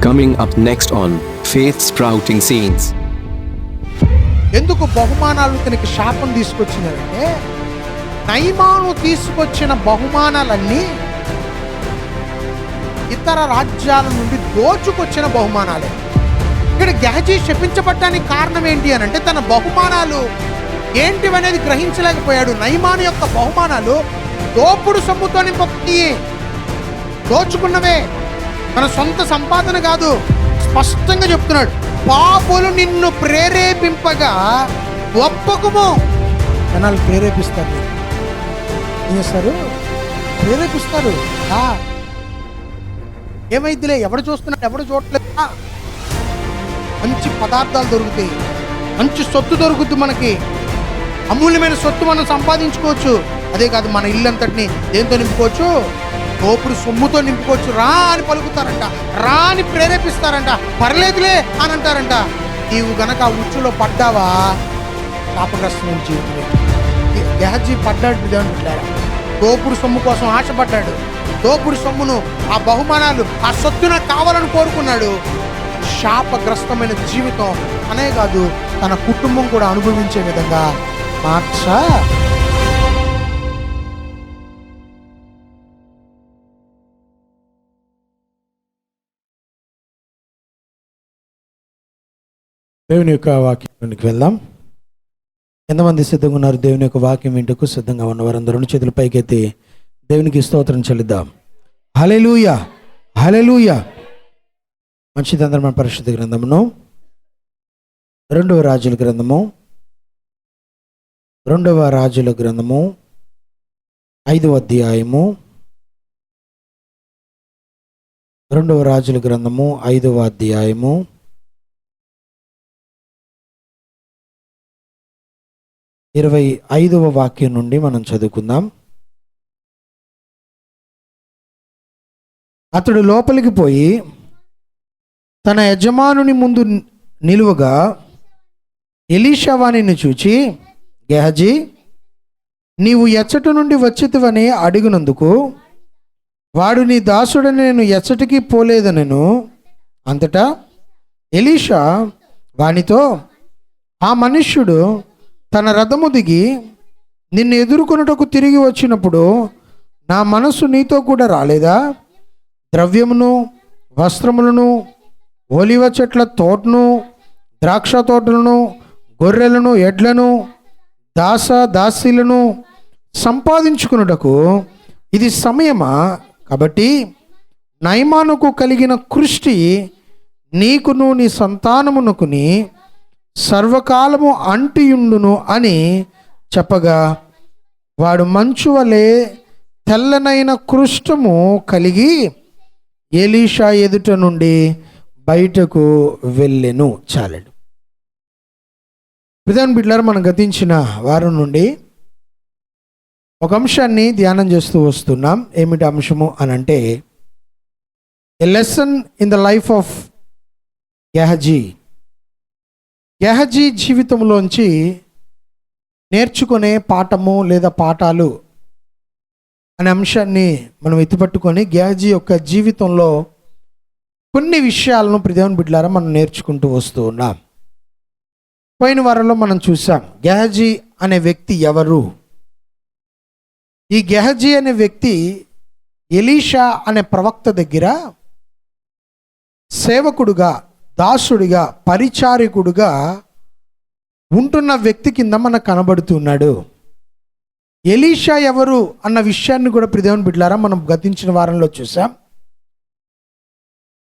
Coming up next on Faith Sprouting Scenes. ఎందుకు బహుమానాలు తనకి శాపం తీసుకొచ్చినారంటే, నయమాను తీసుకొచ్చిన బహుమానాలన్నీ ఇతర రాజ్యాల నుండి దోచుకొచ్చిన బహుమానాలే. ఇక్కడ గెహజీ శపించబడ్డానికి కారణం ఏంటి అని అంటే, తన బహుమానాలు ఏంటివనేది గ్రహించలేకపోయాడు. నయమాను యొక్క బహుమానాలు దోపుడు సొమ్ముతో నింపి దోచుకున్నవే, మన సొంత సంపాదన కాదు. స్పష్టంగా చెప్తున్నాడు, పాపులు నిన్ను ప్రేరేపింపగా ఒప్పకుము. జనాలు ప్రేరేపిస్తారు, ఏం చేస్తారు? ప్రేరేపిస్తారు. ఏమైద్దిలే, ఎవడు చూస్తున్నాడు, ఎవడు చూడలేదు. మంచి పదార్థాలు దొరుకుతాయి, మంచి సొత్తు దొరుకుద్ది, మనకి అమూల్యమైన సొత్తు మనం సంపాదించుకోవచ్చు. అదే కాదు, మన ఇల్లు అంతటిని దేంతో నింపుకోవచ్చు? దోపుడు సొమ్ముతో నింపుకోవచ్చు. రా అని పలుకుతారంట, రా అని ప్రేరేపిస్తారంట, పర్లేదులే అని అంటారంట. నీవు గనక ఆ ఉచ్చులో పడ్డావా, శాపగ్రస్తమైన జీవితమే. గెహజీ పడ్డాడు, దోపుడు సొమ్ము కోసం ఆశపడ్డాడు. దోపుడు సొమ్మును, ఆ బహుమానాలు, ఆ సొత్తు నాకు కావాలని కోరుకున్నాడు. శాపగ్రస్తమైన జీవితం అనే కాదు, తన కుటుంబం కూడా అనుభవించే విధంగా దేవుని యొక్క వాక్యానికి వెళ్దాం. ఎంతమంది సిద్ధంగా ఉన్నారు? దేవుని యొక్క వాక్యం వింటకు సిద్ధంగా ఉన్న వారందరూ చేతుల పైకెత్తి దేవునికి స్తోత్రం చెల్లిద్దాం. హల్లెలూయా, హల్లెలూయా. మంచిదందరం. మన పరిశుద్ధ గ్రంథమును, రెండవ రాజుల గ్రంథము 5వ అధ్యాయము, 2వ రాజుల గ్రంథము 5వ అధ్యాయము 25వ వాక్యం నుండి మనం చదువుకుందాం. అతడు లోపలికి పోయి తన యజమానుని ముందు నిలువగా ఎలీషా వానిని చూచి, గెహజీ, నీవు ఎచ్చటి నుండి వచ్చితివని అడిగినందుకు వాడు, నీ దాసుడని నేను ఎచ్చటికి పోలేదనెను. అంతటా ఎలీషా వానితో, ఆ మనుష్యుడు తన రథము దిగి నిన్ను ఎదుర్కొనుటకు తిరిగి వచ్చినప్పుడు నా మనసు నీతో కూడా రాలేదా? ద్రవ్యమును, వస్త్రములను, ఒలివ చెట్ల తోటను, ద్రాక్ష తోటలను, గొర్రెలను, ఎడ్లను, దాసీలను సంపాదించుకున్నటకు ఇది సమయమా? కాబట్టి నయమానుకు కలిగిన కృష్టి నీకును నీ సంతానమునకుని సర్వకాలము అంటియుండును అని చెప్పగా, వాడు మంచు వలె తెల్లనైన కృష్టము కలిగి ఎలీషా ఎదుట నుండి బయటకు వెళ్ళెను. చాలండి. ప్రధాన బిడ్డలారా, మనం గతించిన వారం నుండి ఒక అంశాన్ని ధ్యానం చేస్తూ వస్తున్నాం. ఏమిటి అంశము అని అంటే, a lesson in the life of Gehazi. Gehazi జీవితంలోంచి నేర్చుకునే పాఠము లేదా పాఠాలు అనే అంశాన్ని మనం ఎత్తిపట్టుకొని గెహజీ యొక్క జీవితంలో కొన్ని విషయాలను ప్రధాన బిడ్డలారా మనం నేర్చుకుంటూ వస్తూ ఉన్నాం. పోయిన వారంలో మనం చూసాం గెహజీ అనే వ్యక్తి ఎవరు. ఈ గెహజీ అనే వ్యక్తి ఎలీషా అనే ప్రవక్త దగ్గర సేవకుడుగా, దాసుడిగా, పరిచారికుడుగా ఉంటున్న వ్యక్తి కింద మనకు కనబడుతున్నాడు. ఎలీషా ఎవరు అన్న విషయాన్ని కూడా ప్రదేవన్ బిడ్లారా మనం గతించిన వారంలో చూసాం.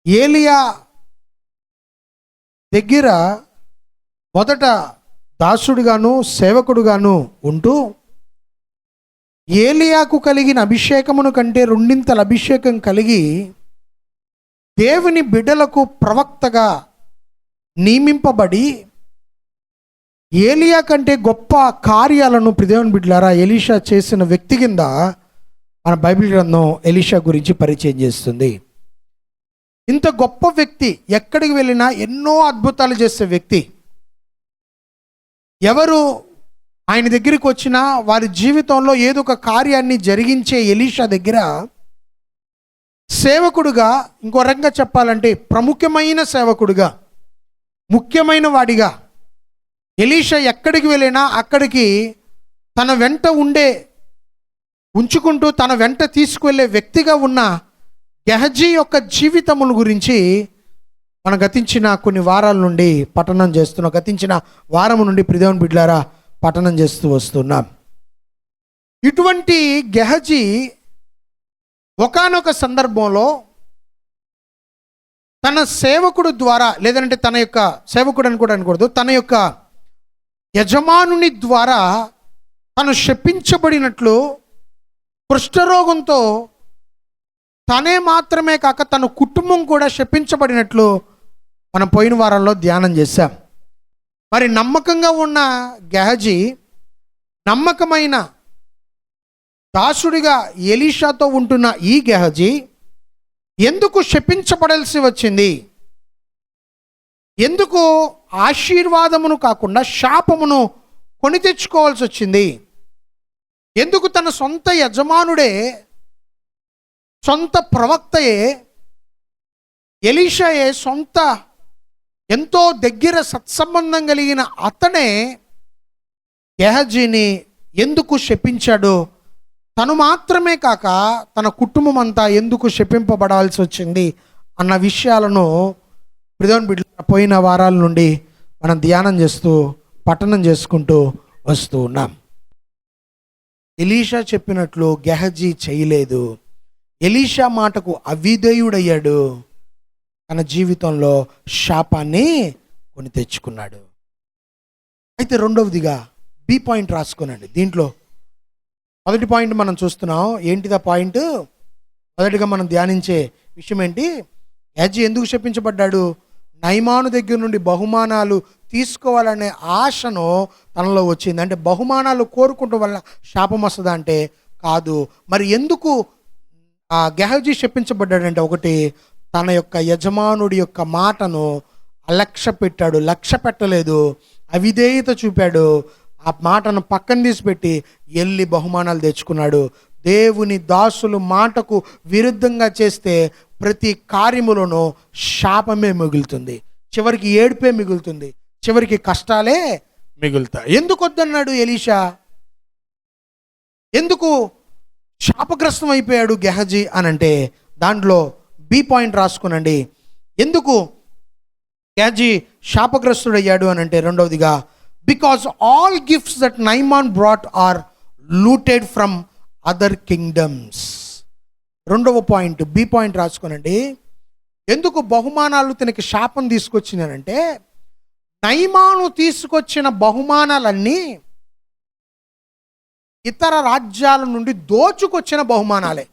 ఏలియా దగ్గర మొదట దాసుడిగాను సేవకుడుగాను ఉంటూ ఏలియాకు కలిగిన అభిషేకమును కంటే రెండింతల అభిషేకం కలిగి దేవుని బిడ్డలకు ప్రవక్తగా నియమింపబడి ఏలియా కంటే గొప్ప కార్యాలను ప్రదేవన్ బిడ్డలారా ఎలీషా చేసిన వ్యక్తి కింద మన బైబిల్ గ్రంథం ఎలీషా గురించి పరిచయం చేస్తుంది. ఇంత గొప్ప వ్యక్తి, ఎక్కడికి వెళ్ళినా ఎన్నో అద్భుతాలు చేసే వ్యక్తి. ఎవరు ఆయన దగ్గరికి వచ్చినా వారి జీవితంలో ఏదో ఒక కార్యాన్ని జరిగించే ఎలీషా దగ్గర సేవకుడుగా, ఇంకో రకంగా చెప్పాలంటే ప్రముఖమైన సేవకుడుగా, ముఖ్యమైన వాడిగా ఎలీషా ఎక్కడికి వెళ్ళినా అక్కడికి తన వెంట ఉంచుకుంటూ తన వెంట తీసుకువెళ్ళే వ్యక్తిగా ఉన్న గెహజీ యొక్క జీవితముల గురించి మనం గతించిన కొన్ని వారాల నుండి పఠనం చేస్తున్నాం. గతించిన వారము నుండి ప్రియదేవుని బిడ్డలారా పఠనం చేస్తూ వస్తున్నాం. ఇటువంటి గెహజీ ఒకానొక సందర్భంలో తన సేవకుడు ద్వారా, లేదంటే తన యొక్క సేవకుడు అని కూడా అనకూడదు, తన యొక్క యజమానుని ద్వారా తను శపించబడినట్లు, కుష్ఠరోగంతో తనే మాత్రమే కాక తన కుటుంబం కూడా శపించబడినట్లు మనం పోయిన వారంలో ధ్యానం చేశాం. మరి నమ్మకంగా ఉన్న గెహజీ, నమ్మకమైన దాసుడిగా ఎలీషాతో ఉంటున్న ఈ గెహజీ ఎందుకు శపించబడాల్సి వచ్చింది? ఎందుకు ఆశీర్వాదమును కాకుండా శాపమును కొని తెచ్చుకోవాల్సి వచ్చింది? ఎందుకు తన సొంత యజమానుడే, సొంత ప్రవక్తయే, ఎలీషాయే, సొంత ఎంతో దగ్గర సత్సంబంధం కలిగిన అతనే గెహజీని ఎందుకు శపించాడు? తను మాత్రమే కాక తన కుటుంబం అంతా ఎందుకు శపింపబడాల్సి వచ్చింది అన్న విషయాలను ప్రియదేవుని బిడ్డలారా పోయిన వారాల నుండి మనం ధ్యానం చేస్తూ పఠనం చేసుకుంటూ వస్తూ ఉన్నాం. ఎలీషా చెప్పినట్లు గెహజీ చేయలేదు. ఎలీషా మాటకు అవిధేయుడయ్యాడు. తన జీవితంలో శాపాన్ని కొని తెచ్చుకున్నాడు. అయితే రెండవదిగా బి పాయింట్ రాసుకోనండి. దీంట్లో మొదటి పాయింట్ మనం చూస్తున్నాం. ఏంటిదా పాయింట్? మొదటిగా మనం ధ్యానించే విషయం ఏంటి? గెహజీ ఎందుకు శపించబడ్డాడు? నయమాను దగ్గర నుండి బహుమానాలు తీసుకోవాలనే ఆశను తనలో వచ్చింది. అంటే బహుమానాలు కోరుకుంటూ వల్ల శాపం వస్తుందా అంటే కాదు. మరి ఎందుకు గెహజీ శపించబడ్డాడంటే, ఒకటి, తన యొక్క యజమానుడి యొక్క మాటను అలక్ష్య పెట్టాడు, లక్ష్య పెట్టలేదు, అవిధేయత చూపాడు. ఆ మాటను పక్కన తీసిపెట్టి వెళ్ళి బహుమానాలు తెచ్చుకున్నాడు. దేవుని దాసులు మాటకు విరుద్ధంగా చేస్తే ప్రతి కార్యములోనూ శాపమే మిగులుతుంది, చివరికి ఏడుపే మిగులుతుంది, చివరికి కష్టాలే మిగులుతాయి. ఎందుకు వద్దన్నాడు ఎలీషా? ఎందుకు శాపగ్రస్తం అయిపోయాడు గెహజీ అని అంటే దాంట్లో బి పాయింట్ రాసుకునండి. ఎందుకు గెహజీ శాపగ్రస్తుడయ్యాడు అని అంటే, రెండవదిగా, because all gifts that Naaman brought are looted from other kingdoms. రెండవ పాయింట్ బి పాయింట్ రాసుకునండి. ఎందుకు బహుమానాలు తనకి శాపం తీసుకొచ్చినానంటే, నైమాను తీసుకొచ్చిన బహుమానాలన్నీ ఇతర రాజ్యాల నుండి దోచుకొచ్చిన బహుమానాలే.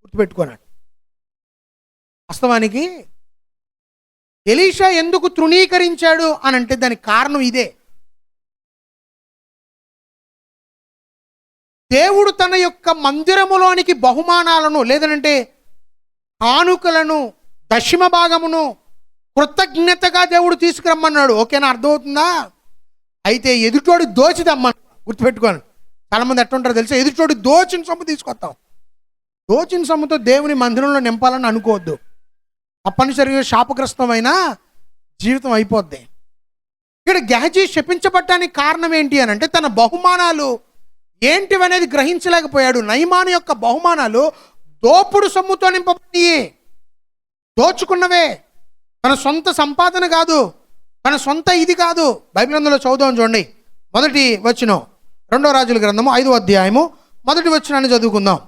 గుర్తుపెట్టుకోనండి. వాస్తవానికి ఎలీషా ఎందుకు తృణీకరించాడు అని అంటే దానికి కారణం ఇదే. దేవుడు తన యొక్క మందిరములోనికి బహుమానాలను, లేదనంటే కానుకలను, దశమ భాగమును కృతజ్ఞతగా దేవుడు తీసుకురమ్మన్నాడు. ఓకేనా? అర్థమవుతుందా? అయితే ఎదుటోడు దోచిదమ్మన్నాడు. గుర్తుపెట్టుకోండి. చాలామంది ఎట్లుంటారో తెలుసా? ఎదుటోడు దోచిన సొమ్ము తీసుకొస్తాం. దోచిన సొమ్ముతో దేవుని మందిరంలో నింపాలని అనుకోవద్దు. తప్పనిసరిగా శాపగ్రస్తమైన జీవితం అయిపోద్ది. ఇక్కడ గెహజీ శపించబడటానికి కారణం ఏంటి అని అంటే, తన బహుమానాలు ఏంటివనేది గ్రహించలేకపోయాడు. నయమాను యొక్క బహుమానాలు దోపుడు సొమ్ముతో నింపబడి, దోచుకున్నవే, తన సొంత సంపాదన కాదు, తన సొంత ఇది కాదు. బైబిల్ గ్రంథంలో చదువుదాం చూడండి. మొదటి వచనం, 2వ రాజుల గ్రంథము 5వ అధ్యాయము మొదటి వచనాన్ని చదువుకుందాం.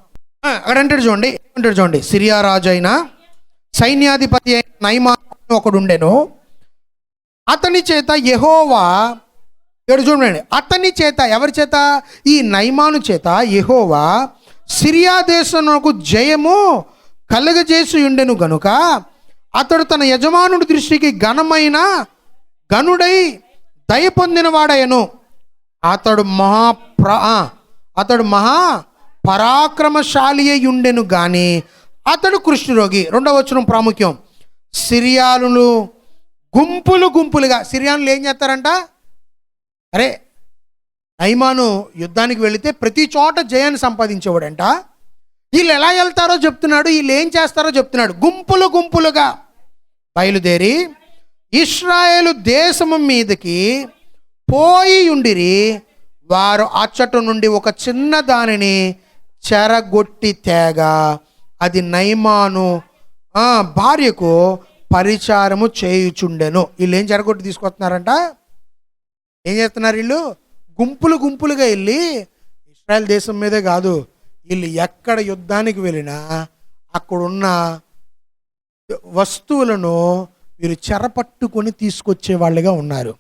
అక్కడ అంటాడు చూడండి. సిరియా రాజు అయిన సైన్యాధిపతి అయిన నయమాను ఒకడు ఉండెను. అతని చేత యెహోవా, చూడండి, అతని చేత, ఎవరి చేత? ఈ నయమాను చేత యెహోవా సిరియా దేశమునకు జయము కలుగజేసి ఉండెను గనుక అతడు తన యజమానుడి దృష్టికి గనుడై దయ పొందిన వాడయను. అతడు మహా పరాక్రమశాలి అయి ఉండెను గాని అతడు కుష్ఠరోగి. 2వ వచనం ప్రాముఖ్యం. సిరియాలు గుంపులుగా, సిరియానులు ఏం చేస్తారంట? అరే, నయమాను యుద్ధానికి వెళితే ప్రతి చోట జయాన్ని సంపాదించేవాడంట. వీళ్ళు ఎలా వెళ్తారో చెప్తున్నాడు, వీళ్ళు ఏం చేస్తారో చెప్తున్నాడు. గుంపులు గుంపులుగా బయలుదేరి ఇశ్రాయేలు దేశము మీదకి పోయి ఉండిరి. వారు అచ్చట నుండి ఒక చిన్న దానిని చెరగొట్టి తేగా అది నయమాను భార్యకు పరిచారము చేయుచుండెను. వీళ్ళు ఏం చెరగొట్టి తీసుకొస్తున్నారంట? ఏం చేస్తున్నారు వీళ్ళు? గుంపులు గుంపులుగా వెళ్ళి ఇశ్రాయేల్ దేశం మీదే కాదు, వీళ్ళు ఎక్కడ యుద్ధానికి వెళ్ళినా అక్కడున్న వస్తువులను వీరు చెరపట్టుకొని తీసుకొచ్చే వాళ్ళుగా ఉన్నారు.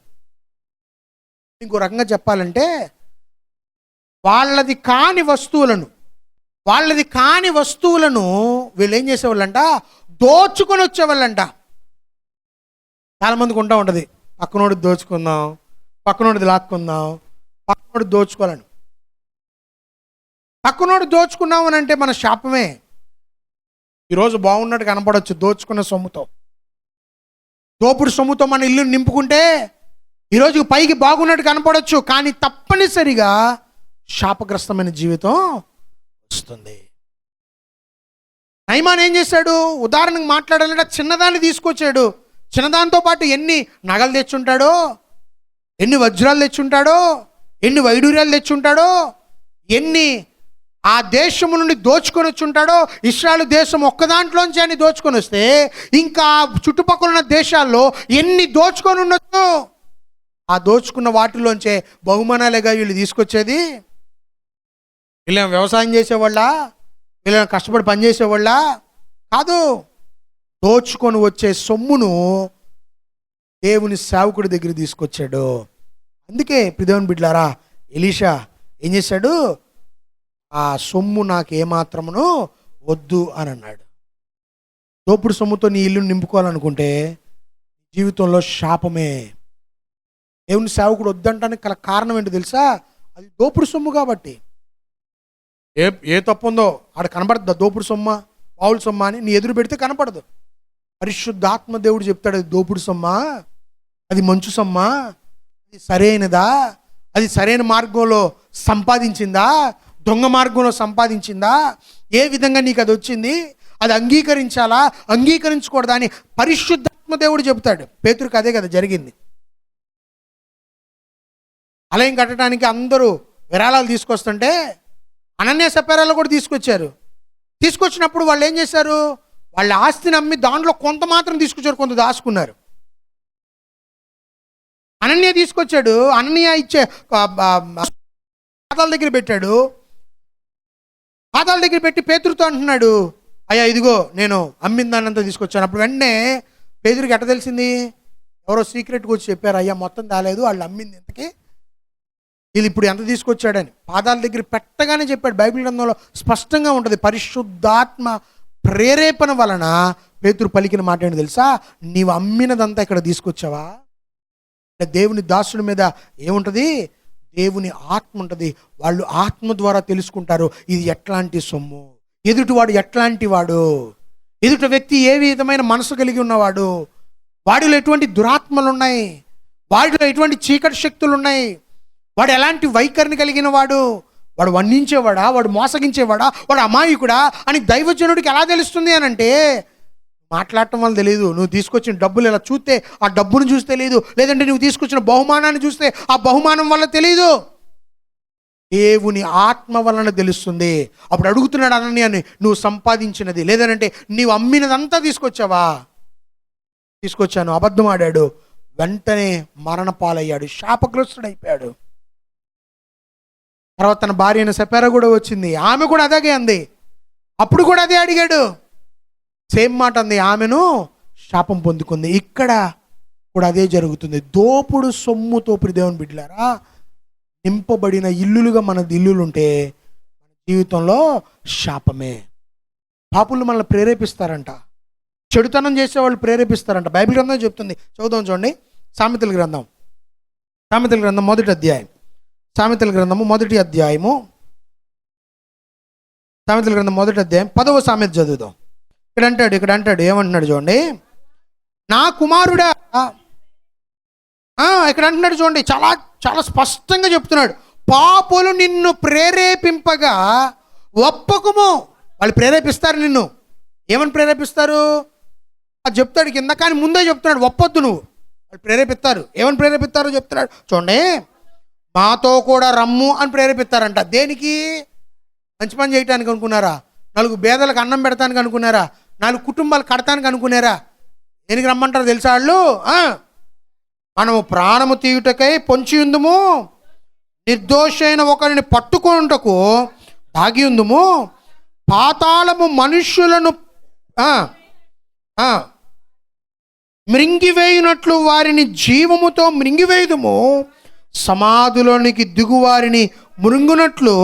ఇంకో రకంగా చెప్పాలంటే వాళ్ళది కాని వస్తువులను వీళ్ళు ఏం చేసేవాళ్ళంట? దోచుకొని వచ్చేవాళ్ళంట. చాలామందికి ఉంటా ఉంటుంది, పక్కనోడిది దోచుకుందాం, పక్కనోడిది లాక్కుందాం, పక్కనోడి దోచుకోవాలని. పక్కనోడు దోచుకున్నాం అని అంటే మన శాపమే. ఈరోజు బాగున్నట్టు కనపడవచ్చు దోచుకున్న సొమ్ముతో, దోపుడు సొమ్ముతో మన ఇల్లు నింపుకుంటే ఈరోజు పైకి బాగున్నట్టు కనపడవచ్చు, కానీ తప్పనిసరిగా శాపగ్రస్తమైన జీవితం వస్తుంది. నయమాన్ ఏం చేశాడు? ఉదాహరణకు మాట్లాడాలంటే చిన్నదాన్ని తీసుకొచ్చాడు. చిన్నదానితో పాటు ఎన్ని నగలు తెచ్చుంటాడో, ఎన్ని వజ్రాలు తెచ్చుంటాడో, ఎన్ని వైడూర్యాలు తెచ్చుంటాడో, ఎన్ని ఆ దేశము నుండి దోచుకొని వచ్చుంటాడో. ఇశ్రాయేలు దేశం ఒక్కదాంట్లోంచి అని దోచుకొని వస్తే ఇంకా చుట్టుపక్కల ఉన్న దేశాల్లో ఎన్ని దోచుకొని ఉండొచ్చు. ఆ దోచుకున్న వాటిలోంచే బహుమానాలేగా వీళ్ళు తీసుకొచ్చేది. వీళ్ళేం వ్యవసాయం చేసేవాళ్ళ, వీళ్ళేం కష్టపడి పనిచేసేవాళ్ళ కాదు. దోచుకొని వచ్చే సొమ్మును దేవుని సేవకుడి దగ్గర తీసుకొచ్చాడు. అందుకే దేవుని బిడ్డలారా, ఎలీషా ఏం చేశాడు? ఆ సొమ్ము నాకు ఏమాత్రమును వద్దు అని అన్నాడు. దోపుడు సొమ్ముతో నీ ఇల్లుని నింపుకోవాలనుకుంటే జీవితంలో శాపమే. దేవుని సేవకుడు వద్దంటానికి గల కారణం ఏంటో తెలుసా? అది దోపుడు సొమ్ము కాబట్టి. ఏ తప్పు ఉందో ఆడ కనపడద్దా? దోపుడు సొమ్మ, పావుల సొమ్మ అని నీ ఎదురు పెడితే కనపడదు. పరిశుద్ధాత్మ దేవుడు చెప్తాడు, అది దోపుడు సొమ్మ, అది మంచు సొమ్మ, అది సరైనదా, అది సరైన మార్గంలో సంపాదించిందా, దొంగ మార్గంలో సంపాదించిందా, ఏ విధంగా నీకు అది వచ్చింది, అది అంగీకరించాలా అంగీకరించకూడదా అని పరిశుద్ధాత్మ దేవుడు చెబుతాడు. పేతురుకి అదే కదా జరిగింది. ఆలయం కట్టడానికి అందరూ విరాళాలు తీసుకొస్తుంటే అనన్య సపేరాలు కూడా తీసుకొచ్చారు. తీసుకొచ్చినప్పుడు వాళ్ళు ఏం చేశారు? వాళ్ళ ఆస్తిని అమ్మి దాంట్లో కొంత మాత్రం తీసుకొచ్చారు, కొంత దాచుకున్నారు. అనన్య తీసుకొచ్చాడు, అనన్య ఇచ్చే పాదాల దగ్గర పెట్టాడు. పాదాల దగ్గర పెట్టి పేతురుతో అంటున్నాడు, అయ్యా ఇదిగో నేను అమ్మిన దాన్నంతా తీసుకొచ్చాను. అప్పుడు వెంటనే పేతురుకి ఎట్ట తెలిసింది? ఎవరో సీక్రెట్గా వచ్చి చెప్పారు, అయ్యా మొత్తం దాలేదు, వాళ్ళు అమ్మింది ఇంతకి, వీళ్ళు ఇప్పుడు ఎంత తీసుకొచ్చాడని. పాదాల దగ్గర పెట్టగానే చెప్పాడు. బైబిల్ గ్రంథంలో స్పష్టంగా ఉంటుంది. పరిశుద్ధాత్మ ప్రేరేపణ వలన పేతురు పలికిన మాట ఏంటి తెలుసా? నీవు అమ్మినదంతా ఇక్కడ తీసుకొచ్చావా? దేవుని దాసుడి మీద ఏముంటుంది? దేవుని ఆత్మ ఉంటుంది. వాళ్ళు ఆత్మ ద్వారా తెలుసుకుంటారు ఇది ఎట్లాంటి సొమ్ము, ఎదుటివాడు ఎట్లాంటి వాడు, ఎదుటి వ్యక్తి ఏ విధమైన మనసు కలిగి ఉన్నవాడు, వాడిలో ఎటువంటి దురాత్మలు ఉన్నాయి, వాడిలో ఎటువంటి చీకటి శక్తులు ఉన్నాయి, వాడు ఎలాంటి వైఖరిని కలిగిన వాడు, వాడు వర్ణించేవాడా, వాడు మోసగించేవాడా, వాడు అమాయకుడా అని దైవజనుడికి ఎలా తెలుస్తుంది అని అంటే మాట్లాడటం వల్ల తెలియదు. నువ్వు తీసుకొచ్చిన డబ్బులు ఇలా చూస్తే ఆ డబ్బును చూసి తెలియదు, లేదంటే నువ్వు తీసుకొచ్చిన బహుమానాన్ని చూస్తే ఆ బహుమానం వల్ల తెలియదు. దేవుని ఆత్మ వలన తెలుస్తుంది. అప్పుడు అడుగుతున్నాడు అనన్యాని, నువ్వు సంపాదించినది లేదంటే నీవు అమ్మినదంతా తీసుకొచ్చావా? తీసుకొచ్చాను. అబద్ధం ఆడాడు. వెంటనే మరణపాలయ్యాడు, శాపగ్రస్తుడైపోయాడు. తర్వాత తన భార్య అయిన సెపెరా కూడా వచ్చింది. ఆమె కూడా అదే అంది. అప్పుడు కూడా అదే అడిగాడు, సేమ్ మాట అంది. ఆమెను శాపం పొందుకుంది. ఇక్కడ కూడా అదే జరుగుతుంది. దోపుడు సొమ్ముతో దేవుని బిడ్డలారా నింపబడిన ఇల్లులుగా మన ఇల్లులు ఉంటే మన జీవితంలో శాపమే. పాపులు మనల్ని ప్రేరేపిస్తారంట, చెడుతనం చేసేవాళ్ళు ప్రేరేపిస్తారంట. బైబిల్ గ్రంథం చెప్తుంది. చదువుదాం చూడండి. సామెతల గ్రంథం మొదటి అధ్యాయం. సామెతల గ్రంథము మొదటి అధ్యాయం 10వ సామెత చదువుదాం. ఇక్కడ అంటాడు ఏమంటున్నాడు చూడండి. నా కుమారుడా, ఇక్కడ అంటున్నాడు చూడండి, చాలా చాలా స్పష్టంగా చెప్తున్నాడు. పాపులు నిన్ను ప్రేరేపింపగా ఒప్పకుము. వాళ్ళు ప్రేరేపిస్తారు నిన్ను. ఏమని ప్రేరేపిస్తారు అది చెప్తాడు కింద, కానీ ముందే చెప్తున్నాడు ఒప్పొద్దు నువ్వు. వాళ్ళు ప్రేరేపిస్తారు. ఏమని ప్రేరేపిస్తారో చెప్తున్నాడు చూడండి. మాతో కూడా రమ్ము అని ప్రేరేపిస్తారంట. దేనికి? మంచి పని చేయటానికి అనుకున్నారా? 4 పేదలకు అన్నం పెడతానికి అనుకున్నారా? 4 కుటుంబాలు కడతానికి అనుకున్నారా? దేనికి రమ్మంటారు తెలుసా వాళ్ళు? మనము ప్రాణము తీయుటకై పొంచి ఉందుము, నిర్దోషైన ఒకరిని పట్టుకొనుటకు దాగి ఉందుము, పాతాళము మనుష్యులను మృంగివేయునట్లు వారిని జీవముతో మృంగివేయుదుము, సమాధిలోనికి దిగువారిని మృంగునట్లు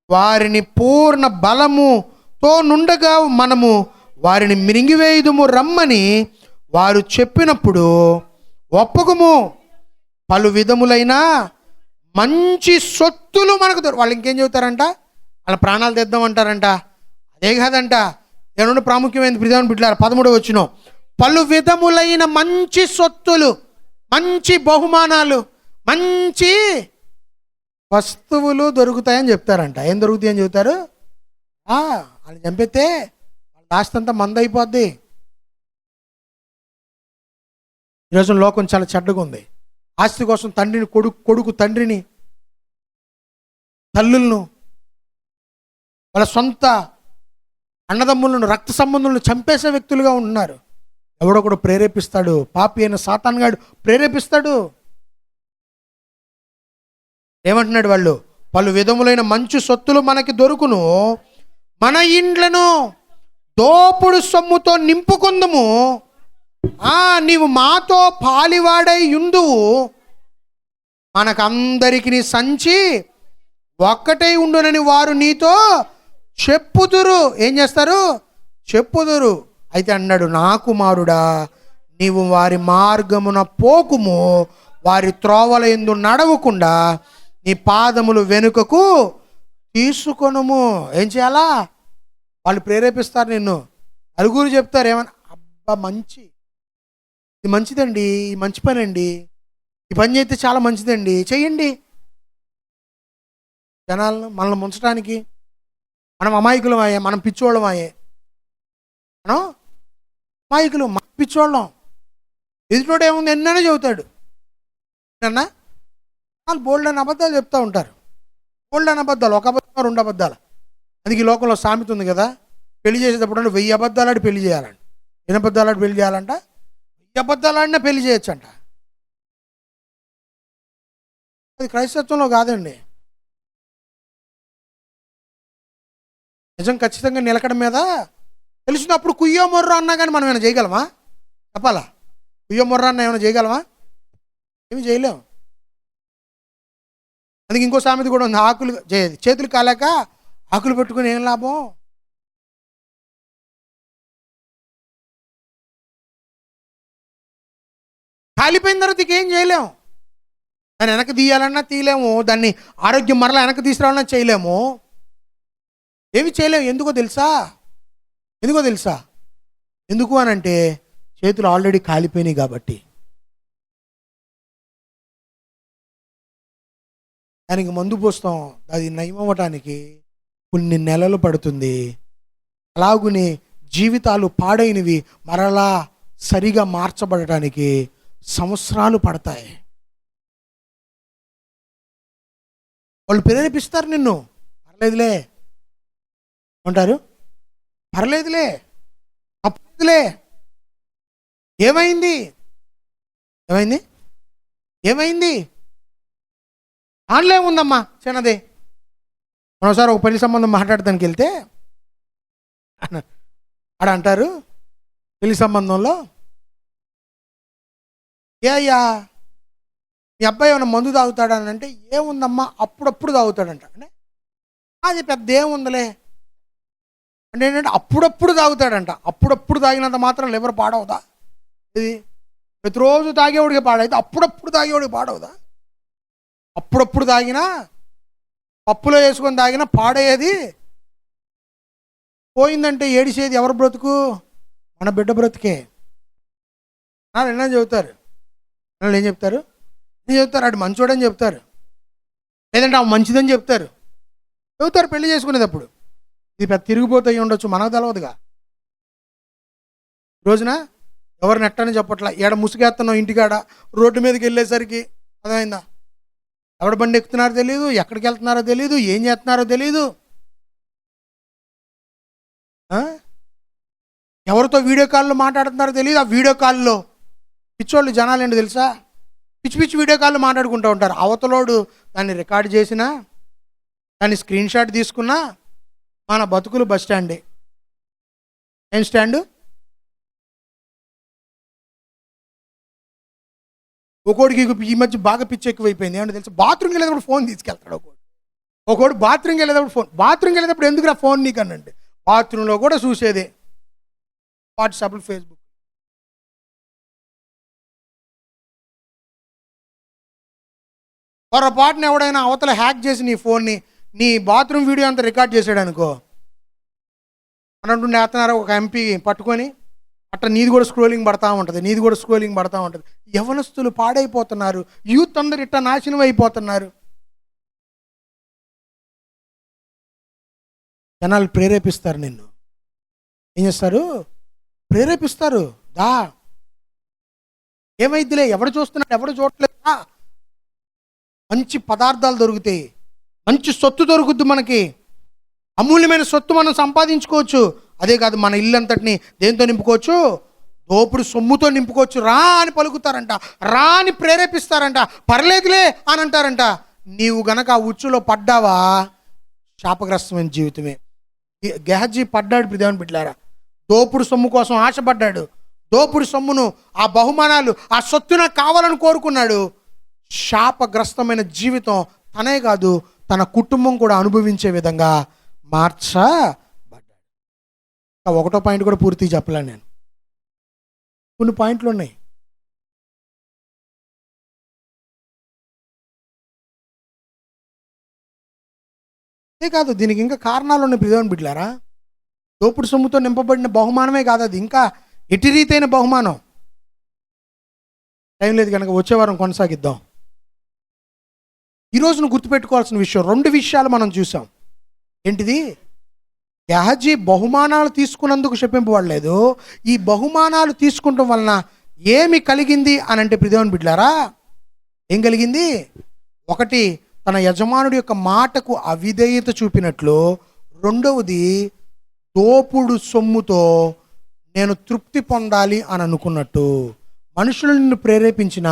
వారిని పూర్ణ బలముతో నుండగా మనము వారిని మిరింగివేయుదుము రమ్మని వారు చెప్పినప్పుడు ఒప్పుకుము. పలు విధములైన మంచి సొత్తులు మనకు వాళ్ళు ఇంకేం చెబుతారంట? వాళ్ళ ప్రాణాలు తెద్దామంటారంట. అదే కాదంట, ఏమన్నా ప్రాముఖ్యమైనది ప్రియాని బిడ్డలారా, 13వ వచనం, పలు విధములైన మంచి సొత్తులు, మంచి బహుమానాలు, మంచి వస్తువులు దొరుకుతాయని చెప్తారంట. ఏం దొరుకుతాయని చెబుతారు? వాళ్ళు చంపితే వాళ్ళ ఆస్తి అంతా మంద అయిపోద్ది. ఈరోజు లోకం చాలా చెడ్డగా ఉంది. ఆస్తి కోసం తండ్రిని కొడుకు తండ్రిని, తల్లులను, వాళ్ళ సొంత అన్నదమ్ములను, రక్త సంబంధులను చంపేసే వ్యక్తులుగా ఉన్నారు. ఎవడొకడు ప్రేరేపిస్తాడు, పాపి అయిన సాతానుగాడు ప్రేరేపిస్తాడు. ఏమంటున్నాడు? వాళ్ళు పలు విధములైన మంచి సొత్తులు మనకి దొరుకును, మన ఇండ్లను దోపుడు సొమ్ముతో నింపుకుందుము, నీవు మాతో పాలివాడై యుందువు, మనకందరికి సంచి ఒక్కటై ఉండునని వారు నీతో చెప్పుదురు. ఏం చేస్తారు? చెప్పుదురు. అయితే అన్నాడు, నా కుమారుడా, నీవు వారి మార్గమున పోకుము, వారి త్రోవల యందు నడవకుండా నీ పాదములు వెనుకకు తీసుకొనుము. ఏం చేయాలా? వాళ్ళు ప్రేరేపిస్తారు నిన్ను. నలుగురు చెప్తారు ఏమని, అబ్బా ఇది మంచిదండి, ఈ మంచి పని అండి, ఈ పని చేస్తే చాలా మంచిదండి, చెయ్యండి. జనాలను మనల్ని ముంచడానికి మనం అమాయకులం అయ్యే, మనం పిచ్చోళ్ళం అయ్యే, మనం అమాయకులు, మన పిచ్చోళ్ళం. ఎదుటోడు ఏముంది ఎన్నైనా చెబుతాడు. అన్నా వాళ్ళు బోల్డ్ అని అబద్ధాలు చెప్తూ ఉంటారు. బోల్డ్ అని అబద్ధాలు, ఒక అబద్ధం 2 అబద్ధాలు. అందుకే ఈ లోకంలో సామెత ఉంది కదా, పెళ్లి చేసేటప్పుడు 1000 అబద్ధాలు ఆడి పెళ్లి చేయాలంట. 1000 అబద్ధాలు ఆడి పెళ్లి చేయాలంట, 1000 అబద్ధాలు ఆడినా పెళ్లి చేయొచ్చంట. అది క్రైస్తత్వంలో కాదండి. నిజం ఖచ్చితంగా నిలకడ మీద తెలిసినప్పుడు కుయ్యో మొర్రో అన్నా కానీ మనం ఏమైనా చేయగలమా? చెప్పాలా? కుయ్యో మొర్రో అన్నా ఏమైనా చేయగలమా? ఏమి చేయలేము. అందుకే ఇంకో సామెత కూడా ఉంది, చేతులు కాలేక ఆకులు పెట్టుకుని ఏం లాభం? కాలిపోయిన తర్వాత ఏం చేయలేము. దాన్ని వెనక్కి తీయాలన్నా తీయలేము, దాన్ని ఆరోగ్యం మరలా వెనక్కి తీసుకురావాలన్నా చేయలేము, ఏమి చేయలేము. ఎందుకో తెలుసా? ఎందుకు అనంటే చేతులు ఆల్రెడీ కాలిపోయినాయి కాబట్టి. దానికి మందు పోస్తాం, అది నయం అవ్వటానికి కొన్ని నెలలు పడుతుంది. అలాగునే జీవితాలు పాడైనవి మరలా సరిగా మార్చబడటానికి సంవత్సరాలు పడతాయి. వాళ్ళు ప్రేరేపిస్తారు నిన్ను. పర్లేదులే అంటారు, పర్లేదులే, తప్పలేదులే. ఏమైంది ఆన్లే ఉందమ్మా చిన్నదే. మనోసారి ఒక పెళ్లి సంబంధం మాట్లాడటానికి వెళ్తే ఆడ అంటారు, పెళ్లి సంబంధంలో, అయ్యా మీ అబ్బాయి ఏమైనా మందు తాగుతాడని అంటే, ఏముందమ్మా అప్పుడప్పుడు తాగుతాడంట. అంటే అది పెద్ద ఏముందలే అంటే ఏంటంటే అప్పుడప్పుడు తాగుతాడంట. అప్పుడప్పుడు తాగినంత మాత్రం లివర్ పాడవుదా? ఇది ప్రతిరోజు తాగేవాడికి పాడైతే అప్పుడప్పుడు తాగేవాడికి పాడవుదా? అప్పుడప్పుడు తాగినా, పప్పులో వేసుకొని తాగినా పాడేది. పోయిందంటే ఏడిసేది ఎవరు బ్రతుకు? మన బిడ్డ బ్రతుకే. ఏం చెబుతారు? ఏం చెప్తారు? అటు మంచోడని చెప్తారు, లేదంటే ఆమె మంచిదని చెప్తారు. పెళ్లి చేసుకునేటప్పుడు ఇది పెద్ద తిరిగిపోతే అయ్యి ఉండొచ్చు, మనకు తెలవదుగా. రోజున ఎవరిని ఎట్టని చెప్పట్లా, ఏడ ముసుగేస్తున్నావు ఇంటికాడ, రోడ్డు మీదకి వెళ్ళేసరికి అర్థమైందా, ఎవడ బండి ఎక్కుతున్నారో తెలియదు, ఎక్కడికి వెళ్తున్నారో తెలియదు, ఏం చేస్తున్నారో తెలియదు, ఎవరితో వీడియో కాల్లో మాట్లాడుతున్నారో తెలియదు. ఆ వీడియో కాల్లో పిచ్చోళ్ళు జనాలు ఏంటి తెలుసా, పిచ్చి పిచ్చి వీడియో కాల్లో మాట్లాడుకుంటూ ఉంటారు. అవతలోడు దాన్ని రికార్డ్ చేసినా, దాన్ని స్క్రీన్ షాట్ తీసుకున్నా, మన బతుకులు బస్ స్టాండే. ఏం స్టాండు? ఒకడికి ఈ మధ్య బాగా పిచ్చి ఎక్కువైపోయింది. ఏమంటే తెలుసు, బాత్రూమ్కి వెళ్ళేటప్పుడు ఫోన్ తీసుకెళ్తాడు ఒకడు బాత్రూమ్కి వెళ్ళేటప్పుడు ఎందుకురా ఫోన్ నీకు అనండి, బాత్రూంలో కూడా చూసేదే వాట్సాప్, ఫేస్బుక్. పొరపాటున ఎవడైనా అవతల హ్యాక్ చేసి నీ ఫోన్ని, నీ బాత్రూమ్ వీడియో అంతా రికార్డ్ చేసాడు అనుకో, అన్నట్టుండి వేస్తున్నారా ఒక ఎంపీ పట్టుకొని, అట్లా నీది కూడా స్క్రోలింగ్ పడతా ఉంటుంది. యవనస్తులు పాడైపోతున్నారు, యూత్ అందరు ఇట్లా నాశనం అయిపోతున్నారు. జనాలు ప్రేరేపిస్తారు, నిన్ను ఏం చేస్తారు, ప్రేరేపిస్తారు. దా ఏమైద్దిలే, ఎవడు చూస్తున్నాడు, ఎవడు చూడట్లేదా, మంచి పదార్థాలు దొరుకుతాయి, మంచి సొత్తు దొరుకుద్ది, మనకి అమూల్యమైన సొత్తు మనం సంపాదించుకోవచ్చు. అదే కాదు, మన ఇల్లు అంతటిని దేంతో నింపుకోవచ్చు, దోపుడు సొమ్ముతో నింపుకోవచ్చు. రా అని పలుకుతారంట, రా అని ప్రేరేపిస్తారంట, పర్లేదులే అని అంటారంట. నీవు గనక ఆ ఉచ్చులో పడ్డావా, శాపగ్రస్తమైన జీవితమే. గెహజీ పడ్డాడు, దేవుని బిడ్డలారా, దోపుడు సొమ్ము కోసం ఆశపడ్డాడు. దోపుడు సొమ్మును, ఆ బహుమానాలు, ఆ సొత్తు నాకు కావాలని కోరుకున్నాడు. శాపగ్రస్తమైన జీవితం తనే కాదు, తన కుటుంబం కూడా అనుభవించే విధంగా మార్చబడ్డాడు. ఒకటో పాయింట్ కూడా పూర్తిగా చెప్పలేను నేను, కొన్ని పాయింట్లు ఉన్నాయి. అదే కాదు, దీనికి ఇంకా కారణాలు ఉన్నాయి ప్రియమైన బిడ్డలారా. దోపుడు సొమ్ముతో నింపబడిన బహుమానమే కాదు, అది ఇంకా ఎట్టి రీతైన బహుమానం. టైం లేదు కనుక వచ్చే వారం కొనసాగిద్దాం. ఈరోజు నువ్వు గుర్తుపెట్టుకోవాల్సిన విషయం, 2 విషయాలు మనం చూసాం. ఏంటిది? గెహజీ బహుమానాలు తీసుకున్నందుకు శపింపబడలేదు, ఈ బహుమానాలు తీసుకుంటాం వలన ఏమి కలిగింది అని అంటే ప్రియమైన బిడ్డలారా, ఏం కలిగింది? ఒకటి, తన యజమానుడి యొక్క మాటకు అవిధేయత చూపినట్లు. రెండవది, దోపుడు సొమ్ముతో నేను తృప్తి పొందాలి అని అనుకున్నట్టు. మనుషులు నిన్ను ప్రేరేపించిన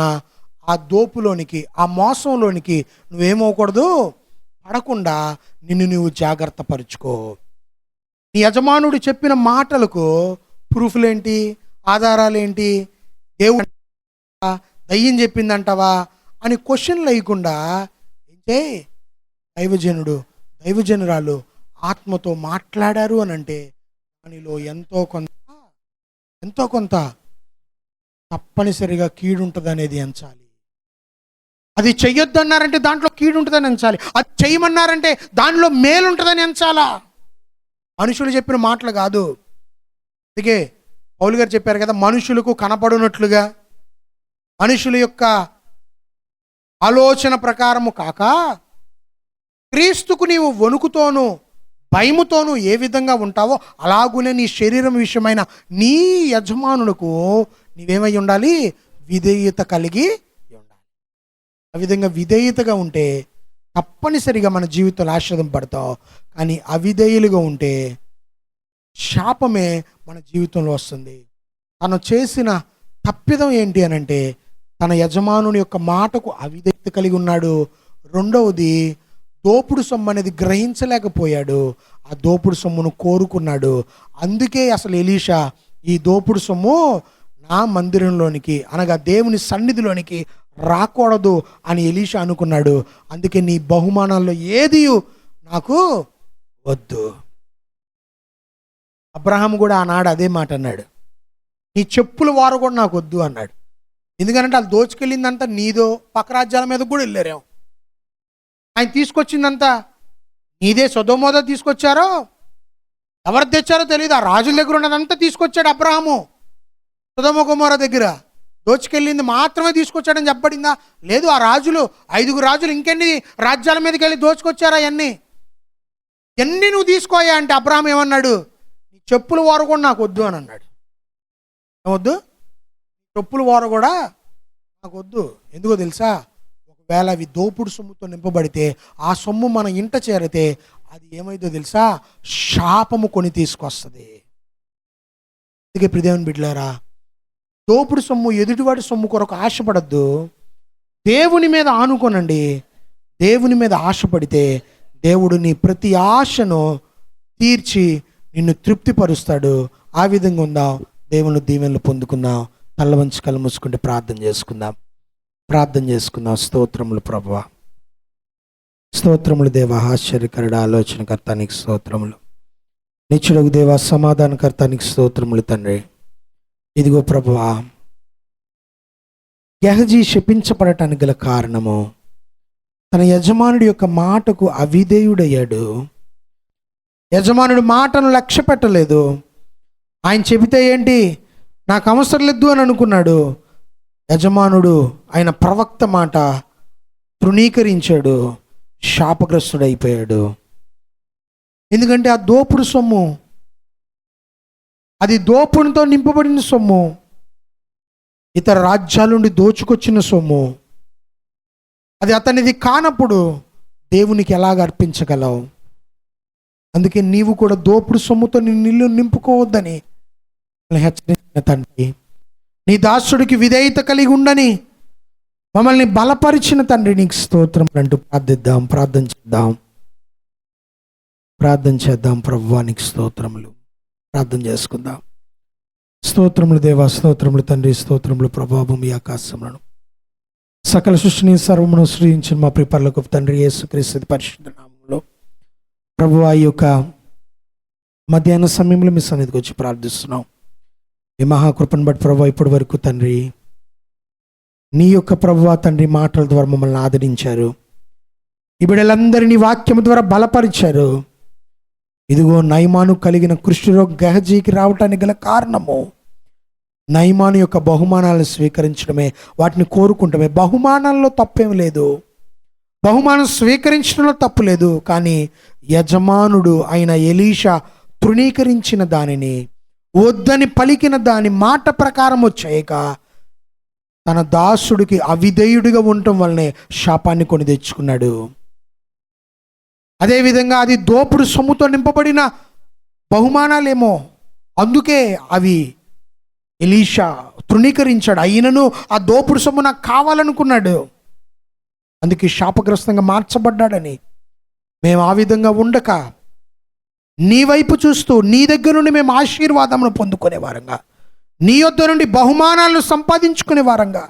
ఆ దోపులోనికి, ఆ మోసంలోనికి నువ్వేమవకూడదు, పడకుండా నిన్ను నువ్వు జాగ్రత్త పరుచుకో. నీ యజమానుడు చెప్పిన మాటలకు ప్రూఫ్లేంటి, ఆధారాలేంటి, దేవుడు దయ్యం చెప్పిందంటావా అని క్వశ్చన్లు వేయకుండా అంటే దైవజనురాలు ఆత్మతో మాట్లాడారు అని అంటే దానిలో ఎంతో కొంత తప్పనిసరిగా కీడుంటుంది అనేది ఎంచాలి. అది చెయ్యొద్దు అన్నారంటే దాంట్లో కీడు ఉంటుందని ఎంచాలి, అది చెయ్యమన్నారంటే దానిలో మేలు ఉంటుందని ఎంచాలా. మనుషులు చెప్పిన మాటలు కాదు. అందుకే పౌలు గారు చెప్పారు కదా, మనుషులకు కనపడునట్లుగా, మనుషుల యొక్క ఆలోచన ప్రకారము కాక క్రీస్తుకు నీవు వణుకుతోనూ భయముతోనూ ఏ విధంగా ఉంటావో అలాగునే నీ శరీరం విషయమైన నీ యజమానులకు నీవేమై ఉండాలి, విధేయత కలిగి ఉండాలి. ఆ విధంగా విధేయతగా ఉంటే తప్పనిసరిగా మన జీవితంలో ఆశీర్వదింపబడతాం. కానీ అవిధేయులుగా ఉంటే శాపమే మన జీవితంలో వస్తుంది. తను చేసిన తప్పిదం ఏంటి అని అంటే తన యజమానుని యొక్క మాటకు అవిధేయత కలిగి ఉన్నాడు. రెండవది, దోపుడు సొమ్ము అనేది గ్రహించలేకపోయాడు, ఆ దోపుడు సొమ్మును కోరుకున్నాడు. అందుకే అసలు ఎలీషా ఈ దోపుడు సొమ్ము నా మందిరంలోనికి అనగా దేవుని సన్నిధిలోనికి రాకూడదు అని ఎలీషా అనుకున్నాడు. అందుకే నీ బహుమానాల్లో ఏది నాకు వద్దు. అబ్రహాం కూడా ఆనాడు అదే మాట అన్నాడు, నీ చెప్పుల వారు కూడా నాకు వద్దు అన్నాడు. ఎందుకంటే వాళ్ళు దోచుకెళ్ళిందంతా నీదో, పక్క రాజ్యాల మీద కూడా వెళ్ళారేమో. ఆయన తీసుకొచ్చిందంతా నీదే. సొదొమోదో తీసుకొచ్చారో ఎవరు తెచ్చారో తెలియదు, ఆ రాజుల దగ్గర ఉన్నదంతా తీసుకొచ్చాడు అబ్రహాము. సొదొమ గొమొర్రా దగ్గర దోచుకెళ్ళింది మాత్రమే తీసుకొచ్చాడని చెప్పబడిందా? లేదు, ఆ రాజులు 5 రాజులు ఇంకెన్ని రాజ్యాల మీదకి వెళ్ళి దోచుకొచ్చారు. అవన్నీ ఎన్ని నువ్వు తీసుకోయా అంటే అబ్రహాం ఏమన్నాడు, నీ చెప్పులు వారు కూడా నాకు వద్దు అని అన్నాడు. ఏమొద్దు? చెప్పులు వారు కూడా నాకు వద్దు. ఎందుకో తెలుసా? ఒకవేళ అవి దోపుడు సొమ్ముతో నింపబడితే, ఆ సొమ్ము మన ఇంట చేరితే అది ఏమైందో తెలుసా? శాపము కొని తీసుకొస్తుంది. అందుకే ప్రియదేవుని బిడ్డలారా, దోపుడు సొమ్ము, ఎదుటివాడి సొమ్ము కొరకు ఆశపడద్దు. దేవుని మీద ఆనుకోనండి. దేవుని మీద ఆశపడితే దేవుడు నీ ప్రతి ఆశను తీర్చి నిన్ను తృప్తిపరుస్తాడు. ఆ విధంగా ఉందాం. దేవుని దీవెనలు పొందుకుందాం. తల్ల వంచి కళ్ళు మూసుకుంటే ప్రార్థన చేసుకుందాం. స్తోత్రములు ప్రభువా, స్తోత్రములు దేవా, ఆశ్చర్యకరుడ, ఆలోచనకర్త నీకు స్తోత్రములు. నిత్యుడగు దేవా, సమాధానకర్త నీకు స్తోత్రములు తండ్రి. ఇదిగో ప్రభువా, గెహజీ శపించబడటానికి గల కారణము తన యజమానుడి యొక్క మాటకు అవిధేయుడయ్యాడు. యజమానుడి మాటను లక్ష్య పెట్టలేదు. ఆయన చెబితే ఏంటి, నాకు అవసరం లేదు అని అనుకున్నాడు. యజమానుడు ఆయన ప్రవక్త మాట తృణీకరించాడు, శాపగ్రస్తుడైపోయాడు. ఎందుకంటే ఆ దోపుడు సొమ్ము, అది దోపునితో నింపబడిన సొమ్ము, ఇతర రాజ్యాల నుండి దోచుకొచ్చిన సొమ్ము. అది అతనిది కానప్పుడు దేవునికి ఎలాగ అర్పించగలవు? అందుకే నీవు కూడా దోపుడు సొమ్ముతో నిన్ను నింపుకోవద్దని హెచ్చరించిన తండ్రి, నీ దాసుడికి విధేయత కలిగి ఉండని మమ్మల్ని బలపరిచిన తండ్రి నీకు స్తోత్రం అంటూ ప్రార్థన చేద్దాం. ప్రభువా నీకు స్తోత్రములు. ప్రార్థన చేసుకుందాం. స్తోత్రములు దేవా, స్తోత్రములు తండ్రి, స్తోత్రములు ప్రభా. భూమి ఆకాశములను సకల సృష్టిని సర్వమును సృజించిన మా ప్రిపర్లకు తండ్రి యేసుక్రీస్తు పరిశుద్ధ నామములో ప్రభువా, ఈ యొక్క మధ్యాహ్న సమయంలో మీ సన్నిధికి వచ్చి ప్రార్థిస్తున్నాం. మీ మహాకృపను బట్టి ప్రభువా, ఇప్పటి వరకు తండ్రి నీ యొక్క ప్రభువా తండ్రి మాటల ద్వారా మమ్మల్ని ఆదరించారు. ఈ బిడ్డలందరినీ వాక్యం ద్వారా బలపరిచారు. ఇదిగో నయమాను కలిగిన కుష్ఠరోగ గెహజీకి రావటానికి గల కారణము నయమాను యొక్క బహుమానాలను స్వీకరించడమే, వాటిని కోరుకుంటమే. బహుమానాల్లో తప్పేం లేదు, బహుమానం స్వీకరించడంలో తప్పు లేదు. కానీ యజమానుడు అయిన ఎలీషా తృణీకరించిన దానిని, వద్దని పలికిన దాని మాట ప్రకారం చేయక తన దాసుడికి అవిధేయుడిగా ఉండటం వల్లనే శాపాన్ని కొని తెచ్చుకున్నాడు. అదేవిధంగా అది దోపుడు సొమ్ముతో నింపబడిన బహుమానాలేమో, అందుకే అవి ఎలీషా తృణీకరించాడు. అయినను ఆ దోపుడు సొమ్ము నాకు కావాలనుకున్నాడు, అందుకే శాపగ్రస్తంగా మార్చబడ్డాడని. మేము ఆ విధంగా ఉండక నీ వైపు చూస్తూ నీ దగ్గర నుండి మేము ఆశీర్వాదమును పొందుకునే వారంగా, నీ యొద్ద నుండి బహుమానాలను సంపాదించుకునే వారంగా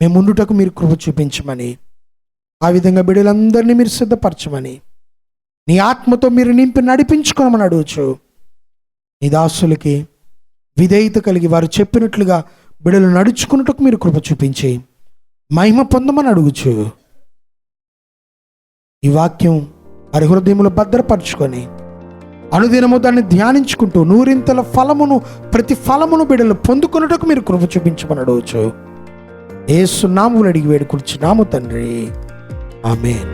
మేము ఉండుటకు మీరు కృప చూపించమని, ఆ విధంగా బిడ్డలందరినీ మీరు సిద్ధపరచమని, నీ ఆత్మతో మీరు నింపి నడిపించుకోమని అడుగుచు నీ దాసులకి విధేయత కలిగి వారు చెప్పినట్లుగా బిడ్డలు నడుచుకున్నట్టుకు మీరు కృప చూపించి మహిమ పొందమని అడుగుచు ఈ వాక్యం వారి హృదయములో భద్రపరచుకొని అనుదినము దాన్ని ధ్యానించుకుంటూ నూరింతల ఫలమును, ప్రతి ఫలమును బిడ్డలు పొందుకున్నట్టుకు మీరు కృప చూపించమని అడగవచ్చు. యేసు నామములో అడిగి వేడుకొనుచున్నాము తండ్రి, ఆమేన్.